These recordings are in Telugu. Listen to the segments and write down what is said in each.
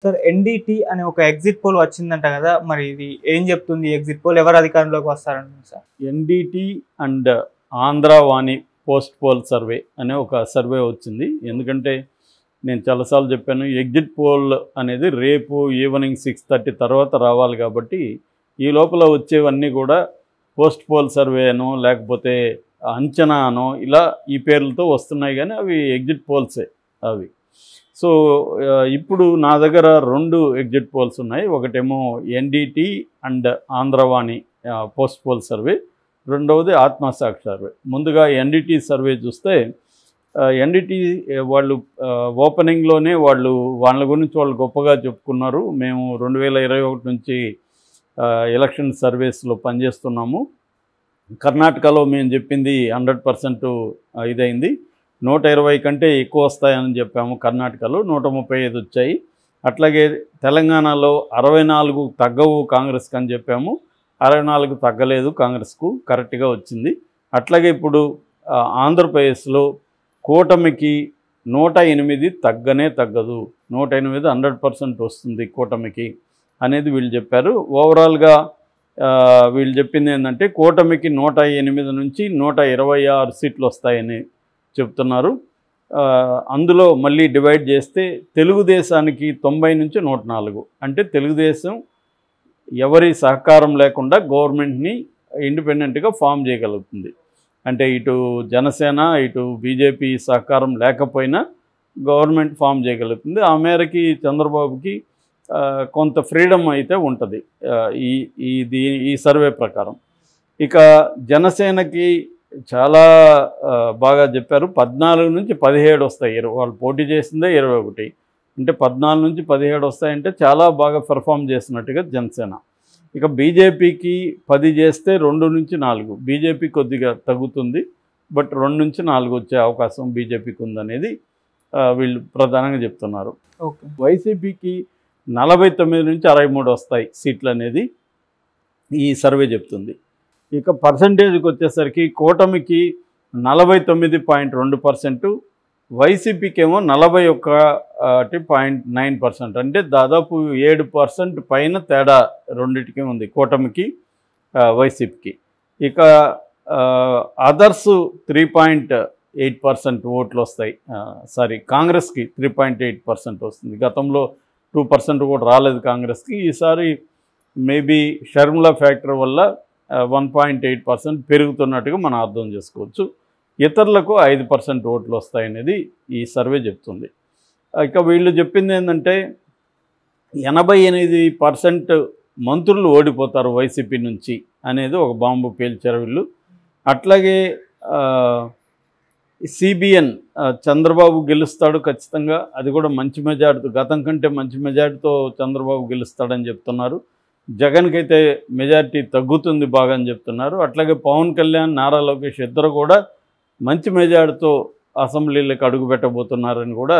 సార్ ఎన్‌డిటి అనే ఒక ఎగ్జిట్ పోల్ వచ్చిందంట కదా! మరి ఇది ఏం చెప్తుంది ఎగ్జిట్ పోల్? ఎవరు అధికారంలోకి వస్తారంటున్నారు sir? NDT and Andhravani post poll survey అనే ఒక సర్వే వచ్చింది. ఎందుకంటే నేను చాలాసార్లు చెప్పాను, ఎగ్జిట్ పోల్ అనేది రేపు ఈవినింగ్ 6:30 తర్వాత రావాలి కాబట్టి ఈ లోపల వచ్చేవన్నీ కూడా పోస్ట్ పోల్ సర్వేనో లేకపోతే అంచనానో ఇలా ఈ పేర్లతో వస్తున్నాయి, కానీ అవి ఎగ్జిట్ పోల్సే అవి. సో ఇప్పుడు నా దగ్గర 2 ఎగ్జిట్ పోల్స్ ఉన్నాయి. ఒకటేమో NDT and Andhravani post poll survey, రెండవది ఆత్మసాక్షి సర్వే. ముందుగా ఎన్‌డిటి సర్వే చూస్తే ఎన్‌డిటి వాళ్ళు ఓపెనింగ్లోనే వాళ్ళ గురించి వాళ్ళు గొప్పగా చెప్పుకున్నారు. మేము 2021 నుంచి ఎలక్షన్ సర్వేస్లో పనిచేస్తున్నాము. కర్ణాటకలో మేము చెప్పింది 100% ఇదైంది. 120 కంటే ఎక్కువ వస్తాయని చెప్పాము. కర్ణాటకలో 135 వచ్చాయి. అట్లాగే తెలంగాణలో 64 తగ్గవు కాంగ్రెస్కి అని చెప్పాము. 64 తగ్గలేదు కాంగ్రెస్కు, కరెక్ట్గా వచ్చింది. అట్లాగే ఇప్పుడు ఆంధ్రప్రదేశ్లో కూటమికి 108 తగ్గనే తగ్గదు, 108 100% వస్తుంది కూటమికి అనేది వీళ్ళు చెప్పారు. ఓవరాల్గా వీళ్ళు చెప్పింది ఏంటంటే కూటమికి 108 నుంచి 126 సీట్లు వస్తాయని చెప్తున్నారు. అందులో మళ్ళీ డివైడ్ చేస్తే తెలుగుదేశానికి 90 నుంచి 104, అంటే తెలుగుదేశం ఎవరి సహకారం లేకుండా గవర్నమెంట్ని ఇండిపెండెంట్గా ఫామ్ చేయగలుగుతుంది. అంటే ఇటు జనసేన ఇటు బీజేపీ సహకారం లేకపోయినా గవర్నమెంట్ ఫామ్ చేయగలుగుతుంది. ఆ మేరకి చంద్రబాబుకి కొంత ఫ్రీడమ్ అయితే ఉంటుంది ఈ సర్వే ప్రకారం. ఇక జనసేనకి చాలా బాగా చెప్పారు, 14 నుంచి 17 వస్తాయి. వాళ్ళు పోటీ చేసిందే 21, అంటే 14 నుంచి 17 వస్తాయంటే చాలా బాగా పెర్ఫామ్ చేసినట్టుగా జనసేన. ఇక బీజేపీకి 10 చేస్తే 2 నుంచి 4, బీజేపీ కొద్దిగా తగ్గుతుంది, బట్ 2 నుంచి 4 వచ్చే అవకాశం బీజేపీకి ఉందనేది వీళ్ళు ప్రధానంగా చెప్తున్నారు. ఓకే. వైసీపీకి 49 నుంచి 63 వస్తాయి సీట్లు అనేది ఈ సర్వే చెప్తుంది. ఇక పర్సంటేజ్కి వచ్చేసరికి కూటమికి 49.2%, వైసీపీకి ఏమో 41.9%, అంటే దాదాపు 7% పైన తేడా రెండింటికి ఉంది కూటమికి వైసీపీకి. ఇక అదర్స్ 3.8% ఓట్లు వస్తాయి. కాంగ్రెస్కి 3.8% వస్తుంది. గతంలో 2% కూడా రాలేదు కాంగ్రెస్కి. ఈసారి మేబీ షర్మిలా ఫ్యాక్టర్ వల్ల 1.8% పెరుగుతున్నట్టుగా మనం అర్థం చేసుకోవచ్చు. ఇతరులకు 5% ఓట్లు వస్తాయనేది ఈ సర్వే చెప్తుంది. ఇక వీళ్ళు చెప్పింది ఏంటంటే 88% మంత్రులు ఓడిపోతారు వైసీపీ నుంచి అనేది ఒక బాంబు పేల్చారు వీళ్ళు. అట్లాగే సిబిఎన్ చంద్రబాబు గెలుస్తాడు ఖచ్చితంగా, అది కూడా మంచి మెజార్టీతో, గతం కంటే మంచి మెజార్టీతో చంద్రబాబు గెలుస్తాడని చెప్తున్నారు. జగన్కి అయితే మెజార్టీ తగ్గుతుంది బాగా అని చెప్తున్నారు. అట్లాగే పవన్ కళ్యాణ్, నారా లోకేష్ ఇద్దరు కూడా మంచి మెజార్టీతో అసెంబ్లీలకు అడుగు పెట్టబోతున్నారని కూడా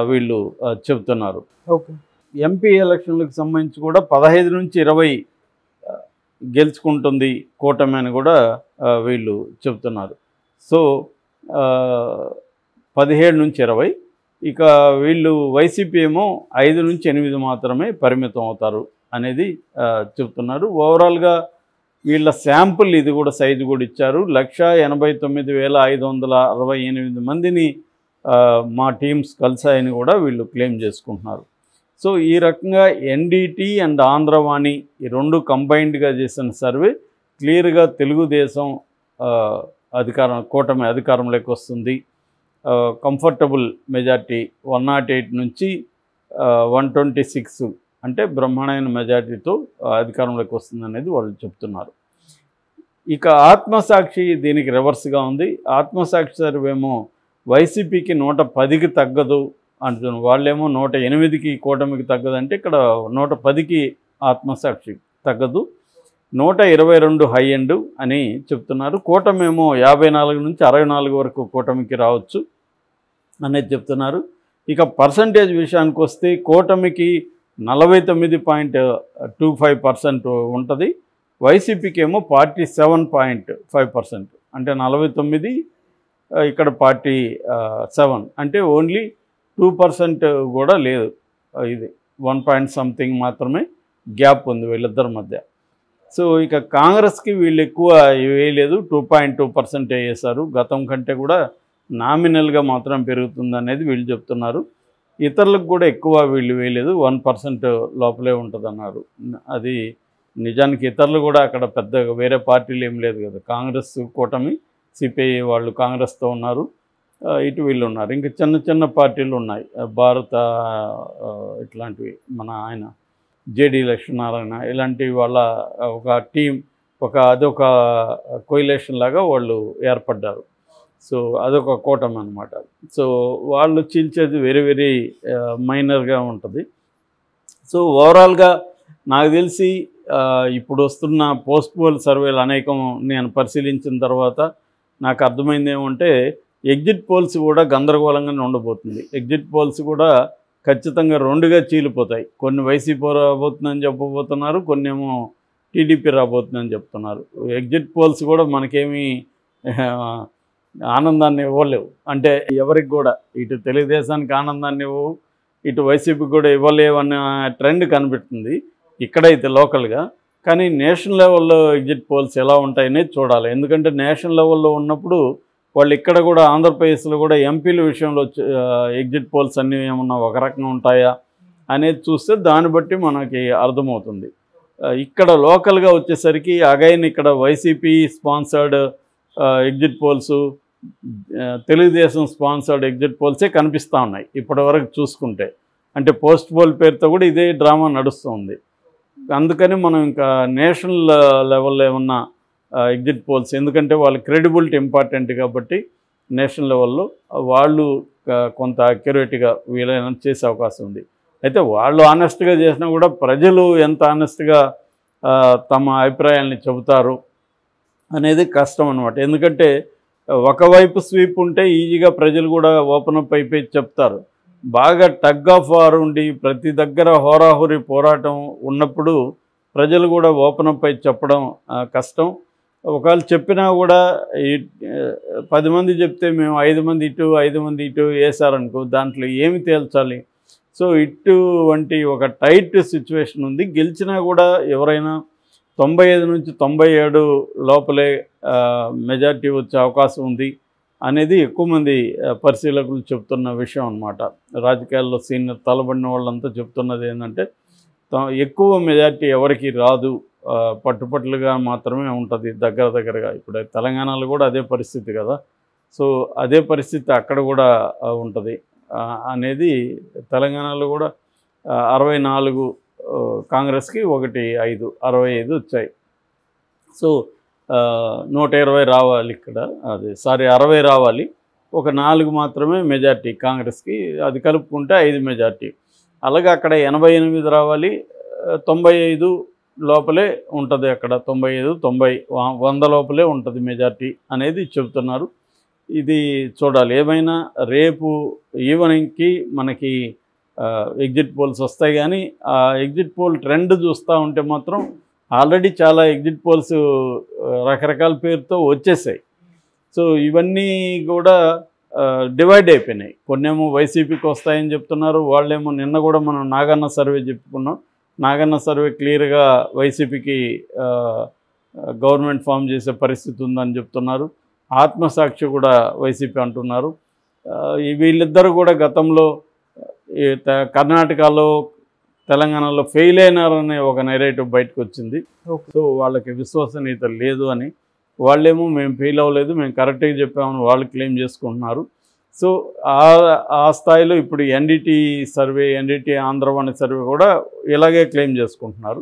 వీళ్ళు చెప్తున్నారు. ఓకే. ఎంపీ ఎలక్షన్లకు సంబంధించి కూడా 15 నుంచి 20 గెలుచుకుంటుంది కూటమి అని కూడా వీళ్ళు చెప్తున్నారు. సో 17 నుంచి 20, ఇక వీళ్ళు వైసీపీ ఏమో 5 నుంచి 8 మాత్రమే పరిమితం అవుతారు అనేది చెప్తున్నారు. ఓవరాల్గా వీళ్ళ శాంపుల్ ఇది కూడా సైజు కూడా ఇచ్చారు. 189,568 మందిని మా టీమ్స్ కలిసాయని కూడా వీళ్ళు క్లెయిమ్ చేసుకుంటున్నారు. సో ఈ రకంగా ఎన్‌డిటి అండ్ ఆంధ్రవాణి ఈ 2 కంబైన్డ్గా చేసిన సర్వే క్లియర్గా తెలుగుదేశం కూటమి అధికారంలోకి వస్తుంది. కంఫర్టబుల్ మెజార్టీ 108 నుంచి 126, అంటే బ్రహ్మాండమైన మెజార్టీతో అధికారంలోకి వస్తుంది అనేది వాళ్ళు చెప్తున్నారు. ఇక ఆత్మసాక్షి దీనికి రివర్స్గా ఉంది. ఆత్మసాక్షి సర్వేమో వైసీపీకి 110కి తగ్గదు అంటున్నారు. వాళ్ళేమో 108కి కూటమికి తగ్గదంటే ఇక్కడ 110కి ఆత్మసాక్షి తగ్గదు, 122 హై ఎండ్ అని చెప్తున్నారు. కూటమేమో 54 నుంచి 64 వరకు కూటమికి రావచ్చు అనేది చెప్తున్నారు. ఇక పర్సంటేజ్ విషయానికి వస్తే కూటమికి 49.25% ఉంటుంది, వైసీపీకి ఏమో 47.5%, అంటే 49 ఇక్కడ 47, అంటే ఓన్లీ 2% కూడా లేదు ఇది 1 మాత్రమే గ్యాప్ ఉంది వీళ్ళిద్దరి మధ్య. సో ఇక కాంగ్రెస్కి వీళ్ళు ఎక్కువ వేయలేదు, 2.2% వేసారు. గతం కంటే కూడా నామినల్గా మాత్రం పెరుగుతుంది అనేది వీళ్ళు చెప్తున్నారు. ఇతరులకు కూడా ఎక్కువ వీళ్ళు వేయలేదు, 1% లోపలే ఉంటుందన్నారు. అది నిజానికి ఇతరులు కూడా అక్కడ పెద్దగా వేరే పార్టీలు ఏం లేదు కదా, కాంగ్రెస్ కూటమి, సిపిఐ వాళ్ళు కాంగ్రెస్తో ఉన్నారు, ఇటు వీళ్ళు ఉన్నారు. ఇంకా చిన్న చిన్న పార్టీలు ఉన్నాయి, భారత ఇట్లాంటివి, మన ఆయన జేడి లక్ష్మీనారాయణ ఇలాంటి వాళ్ళ ఒక టీం, అదొక కోయిలేషన్ లాగా వాళ్ళు ఏర్పడ్డారు. సో అదొక కూటమి అనమాట. సో వాళ్ళు చీల్చేది వెరీ వెరీ మైనర్గా ఉంటుంది. సో ఓవరాల్గా నాకు తెలిసి ఇప్పుడు వస్తున్న పోస్ట్ పోల్ సర్వేలు అనేకం నేను పరిశీలించిన తర్వాత నాకు అర్థమైంది ఏమంటే, ఎగ్జిట్ పోల్స్ కూడా గందరగోళంగానే ఉండబోతుంది. ఎగ్జిట్ పోల్స్ కూడా ఖచ్చితంగా 2గా చీలిపోతాయి. కొన్ని వైసీపీ రాబోతుందని చెప్పబోతున్నారు, కొన్ని ఏమో టీడీపీ రాబోతుందని చెప్తున్నారు. ఎగ్జిట్ పోల్స్ కూడా మనకేమీ ఆనందాన్ని ఇవ్వలేవు. అంటే ఎవరికి కూడా, ఇటు తెలుగుదేశానికి ఆనందాన్ని ఇవ్వవు, ఇటు వైసీపీకి కూడా ఇవ్వలేవు అన్న ట్రెండ్ కనిపిస్తుంది ఇక్కడైతే లోకల్గా. కానీ నేషనల్ లెవెల్లో ఎగ్జిట్ పోల్స్ ఎలా ఉంటాయనేది చూడాలి. ఎందుకంటే నేషనల్ లెవెల్లో ఉన్నప్పుడు వాళ్ళు ఇక్కడ కూడా ఆంధ్రప్రదేశ్లో కూడా ఎంపీల విషయంలో ఎగ్జిట్ పోల్స్ అన్నీ ఏమన్నా ఒక రకంగా ఉంటాయా అనేది చూస్తే దాన్ని బట్టి మనకి అర్థమవుతుంది. ఇక్కడ లోకల్గా వచ్చేసరికి అగైన్ ఇక్కడ YCP sponsored exit polls, Telugu Desam sponsored exit పోల్సే కనిపిస్తూ ఉన్నాయి ఇప్పటివరకు చూసుకుంటే. అంటే పోస్ట్ పోల్ పేరుతో కూడా ఇదే డ్రామా నడుస్తుంది. అందుకని మనం ఇంకా నేషనల్ లెవెల్లో ఏమన్నా ఎగ్జిట్ పోల్స్, ఎందుకంటే వాళ్ళ క్రెడిబిలిటీ ఇంపార్టెంట్ కాబట్టి నేషనల్ లెవెల్లో వాళ్ళు కొంత అక్యురేట్గా వీలైనా చేసే అవకాశం ఉంది. అయితే వాళ్ళు ఆనెస్ట్గా చేసినా కూడా ప్రజలు ఎంత ఆనెస్ట్గా తమ అభిప్రాయాల్ని చెబుతారు అనేది కష్టం అన్నమాట. ఎందుకంటే ఒకవైపు స్వీప్ ఉంటే ఈజీగా ప్రజలు కూడా ఓపెన్ అప్ అయిపోయి చెప్తారు. బాగా టగ్ ఆఫ్ వార్ ఉండి ప్రతి దగ్గర హోరాహోరీ పోరాటం ఉన్నప్పుడు ప్రజలు కూడా ఓపెన్ అప్ అయి చెప్పడం కష్టం. ఒకవేళ చెప్పినా కూడా 10 మంది చెప్తే మేము 5 మంది ఇటు 5 మంది ఇటు వేసారనుకో, దాంట్లో ఏమి తేల్చాలి? సో ఇటువంటి ఒక టైట్ సిచ్యువేషన్ ఉంది. గెలిచినా కూడా ఎవరైనా 95 నుంచి 97 లోపలే మెజార్టీ వచ్చే అవకాశం ఉంది అనేది ఎక్కువ మంది పరిశీలకులు చెప్తున్న విషయం అన్నమాట. రాజకీయాల్లో సీనియర్ తలబడిన వాళ్ళంతా చెప్తున్నది ఏంటంటే, ఎక్కువ మెజార్టీ ఎవరికి రాదు, పట్టుపట్లుగా మాత్రమే ఉంటుంది దగ్గరగా. ఇప్పుడు తెలంగాణలో కూడా అదే పరిస్థితి కదా. సో అదే పరిస్థితి అక్కడ కూడా ఉంటుంది అనేది. తెలంగాణలో కూడా 64 కాంగ్రెస్కి 5 65 వచ్చాయి. సో 120 రావాలి ఇక్కడ, 60 రావాలి, ఒక 4 మాత్రమే మెజార్టీ కాంగ్రెస్కి, అది కలుపుకుంటే 5 మెజార్టీ. అలాగే అక్కడ 88 రావాలి, 95 లోపలే ఉంటుంది. అక్కడ 95 90 100 లోపలే ఉంటుంది మెజార్టీ అనేది చెబుతున్నారు. ఇది చూడాలి. ఏమైనా రేపు ఈవినింగ్కి మనకి ఎగ్జిట్ పోల్స్ వస్తాయి. కానీ ఆ ఎగ్జిట్ పోల్ ట్రెండ్ చూస్తూ ఉంటే మాత్రం ఆల్రెడీ చాలా ఎగ్జిట్ పోల్స్ రకరకాల పేరుతో వచ్చేసాయి. సో ఇవన్నీ కూడా డివైడ్ అయిపోయినాయి. కొన్నేమో వైసీపీకి వస్తాయని చెప్తున్నారు, వాళ్ళేమో నిన్న కూడా మనం నాగన్న సర్వే చెప్పుకున్నాం. నాగన్న సర్వే క్లియర్గా వైసీపీకి గవర్నమెంట్ ఫామ్ చేసే పరిస్థితి ఉందని చెప్తున్నారు. ఆత్మసాక్షి కూడా వైసీపీ అంటున్నారు. వీళ్ళిద్దరూ కూడా గతంలో కర్ణాటకలో తెలంగాణలో ఫెయిల్ అయినారనే ఒక నెరేటివ్ బయటకు వచ్చింది. సో వాళ్ళకి విశ్వసనీయత లేదు అని, వాళ్ళేమో మేము ఫెయిల్ అవ్వలేదు, మేము కరెక్ట్గా చెప్పామని వాళ్ళు క్లెయిమ్ చేసుకుంటున్నారు. సో ఆ స్థాయిలో ఇప్పుడు NDT survey, NDT Andhravani survey కూడా ఇలాగే క్లెయిమ్ చేసుకుంటున్నారు.